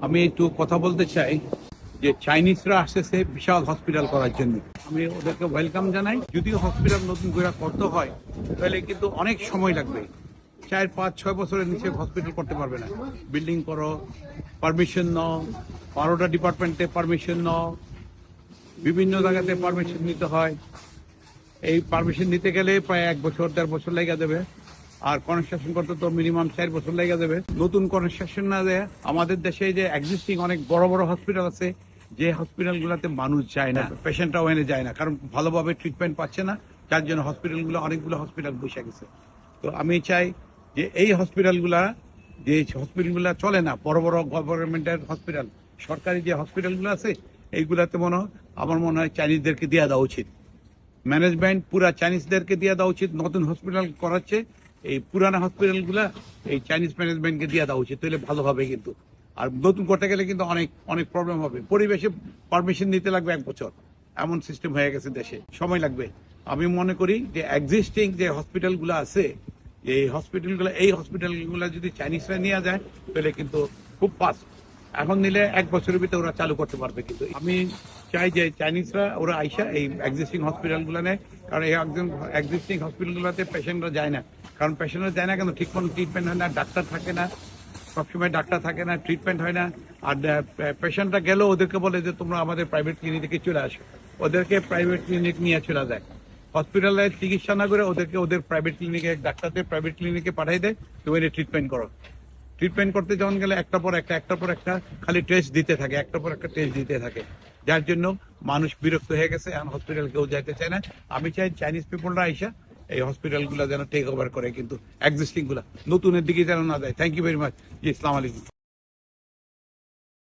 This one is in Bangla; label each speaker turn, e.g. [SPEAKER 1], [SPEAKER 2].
[SPEAKER 1] আমি একটু কথা বলতে চাই যে চাইনিজরা আসতেছে বিশাল হসপিটাল করার জন্য। আমি ওদেরকে ওয়েলকাম জানাই। যদিও হসপিটাল নতুন করে করতে হয় তাহলে কিন্তু অনেক সময় লাগবে, 4, 5, 6 বছরের নিচে হসপিটাল করতে পারবে না। বিল্ডিং করো, পারমিশন নাও, 12টা ডিপার্টমেন্টে পারমিশন নাও, বিভিন্ন জায়গাতে পারমিশন নিতে হয়। এই পারমিশন নিতে গেলে প্রায় 1 বছর 1.5 বছর লেগে যাবে। আর কনস্ট্রাকশন করতে তো মিনিমাম 4 বছর লেগে যাবে। নতুন কনস্ট্রাকশন না দেয়। আমাদের দেশে যে এক্সিস্টিং অনেক বড় বড় হসপিটাল আছে, যে হসপিটালগুলোতে মানুষ যায় না, পেশেন্টরাও এনে যায় না, কারণ ভালোভাবে ট্রিটমেন্ট পাচ্ছে না, যার জন্য হসপিটালগুলো অনেকগুলো হসপিটাল বসে গেছে। তো আমি চাই যে এই হসপিটালগুলা, যে হসপিটালগুলো চলে না, বড় বড় গভর্নমেন্টের হসপিটাল, সরকারি যে হসপিটালগুলো আছে, এইগুলাতে আমার মনে হয় চাইনিজদেরকে দিয়ে দেওয়া উচিত। ম্যানেজমেন্ট পুরা চাইনিজদেরকে দিয়ে দেওয়া উচিত। নতুন হসপিটাল করাচ্ছে, এই পুরানা হসপিটালগুলা এই চাইনিজ ম্যানেজমেন্টকে দিয়ে দেওয়া উচিত, তাহলে ভালো হবে। কিন্তু আর নতুন করতে গেলে কিন্তু অনেক অনেক প্রবলেম হবে। পরিবেশে পারমিশন নিতে লাগবে 1 বছর, এমন সিস্টেম হয়ে গেছে দেশে, সময় লাগবে। আমি মনে করি যে এক্সিস্টিং যে হসপিটালগুলো আছে, এই হসপিটালগুলো যদি চাইনিজরা নিয়ে যায় তাহলে কিন্তু খুব ফাস্ট, এখন নিলে 1 বছরের ভিতরে ওরা চালু করতে পারবে। কিন্তু আমি চাই যে চাইনিজরা ওরা আইসা এই এক্সিস্টিং হসপিটালগুলো নেয়, কারণ এই একজন এক্সিস্টিং হসপিটালগুলোতে পেশেন্টরা যায় না। কারণ পেশেন্টরা যায় না কেন, ঠিক কোনো ট্রিটমেন্ট হয় না, ডাক্তার থাকে না, সবসময় ডাক্তার থাকে না, ট্রিটমেন্ট হয় না। আর পেশেন্টরা গেলেও ওদেরকে বলে যে তোমরা আমাদের প্রাইভেট ক্লিনিকে চলে আসো, ওদেরকে প্রাইভেট ক্লিনিক নিয়ে চলে যায়। হসপিটালে চিকিৎসা না করে ওদেরকে ওদের প্রাইভেট ক্লিনিকে, ডাক্তারদের প্রাইভেট ক্লিনিকে পাঠিয়ে দেয়, তুমি ট্রিটমেন্ট করো। ট্রিটমেন্ট করতে যখন গেলে একটার পর একটা খালি টেস্ট দিতে থাকে, একটার পর একটা টেস্ট দিতে থাকে, যার জন্য মানুষ বিরক্ত হয়ে গেছে, এখন হসপিটাল কেউ যাইতে চায় না। আমি চাই চাইনিজ পিপলরা আইসা এই হসপিটালগুলো যেন টেক ওভার করে, কিন্তু এক্সিস্টিং গুলা নতুনের দিকে যেন না যায়। Thank you very much. জি, আসসালামু আলাইকুম।